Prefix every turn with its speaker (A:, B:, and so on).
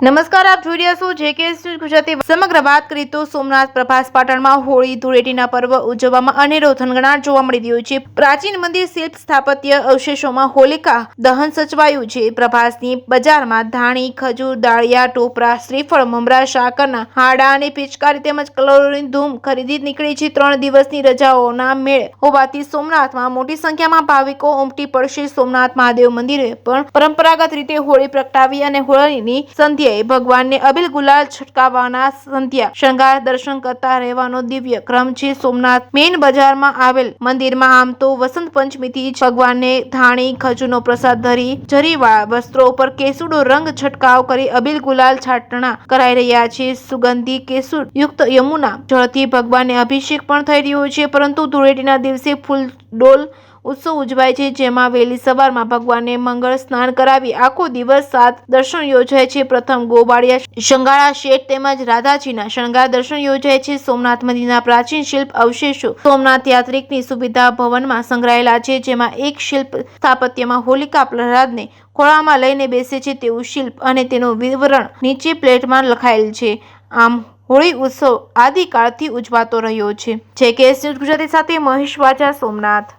A: નમસ્કાર, આપ જોઈ રહ્યા છો જેકે ન્યૂઝ ગુજરાતી। સમગ્ર વાત કરીએ તો સોમનાથ પ્રભાસ પાટણમાં હોળી ધૂળેટીના પર્વ ઉજવવામાં અનેરો થનગનાટ જોવા મળી રહ્યો છે। પ્રાચીન મંદિર શિલ્પ સ્થાપત્ય અવશેષોમાં હોલિકા દહન સચવાયું છે। પ્રભાસની બજારમાં ધાણી, ખજૂર, દાળિયા, ટોપરા, શ્રીફળ, મમરા, સાકરના હાડા અને પિચકારી તેમજ કલરોની ધૂમ ખરીદી નીકળી છે। 3 દિવસની રજાઓના મેળ હોવાથી સોમનાથમાં મોટી સંખ્યામાં ભાવિકો ઉમટી પડશે। સોમનાથ મહાદેવ મંદિરે પણ પરંપરાગત રીતે હોળી પ્રગટાવી અને હોળીની સંધ્યાએ ભગવાનને અબીલ ગુલાલ છટકાવવાના સંધ્યા શણગાર દર્શન કરતા રહેવાનો દિવ્ય ક્રમ છે। સોમનાથ મેઇન બજારમાં આવેલ મંદિરમાં આમ તો વસંત પંચમીથી જ ભગવાનને ધાણી, ખજૂરનો પ્રસાદ ધરી જરીવાળા વસ્ત્રો ઉપર કેસુડો રંગ છંટકાવ કરી અબીલ ગુલાલ છાંટણા કરાઈ રહ્યા છે। સુગંધી કેસુર યુક્ત યમુના જળથી ભગવાનને અભિષેક પણ થઈ રહ્યો છે। પરંતુ ધૂળેટીના દિવસે ફૂલડોલ ઉત્સવ ઉજવાય છે, જેમાં વહેલી સવારમાં ભગવાનને મંગળ સ્નાન કરાવી આખો દિવસ 7 દર્શન યોજાય છે। પ્રથમ ગોવાળિયા શંગાળા શેઠ તેમજ રાધાજીના શણગાર દર્શન યોજાય છે। સોમનાથ મંદિરના પ્રાચીન શિલ્પ અવશેષો સોમનાથ યાત્રિકની સુવિધા ભવનમાં સંગ્રહાયેલા છે, જેમાં એક શિલ્પ સ્થાપત્યમાં હોલિકા પ્રહલાદને ખોળામાં લઈને બેસે છે તેવું શિલ્પ અને તેનું વિવરણ નીચે પ્લેટમાં લખાયેલ છે। આમ હોળી ઉત્સવ આદિકાળથી ઉજવાતો રહ્યો છે। જેકે ન્યૂઝ ગુજરાતી સાથે મહેશ વાજા, સોમનાથ।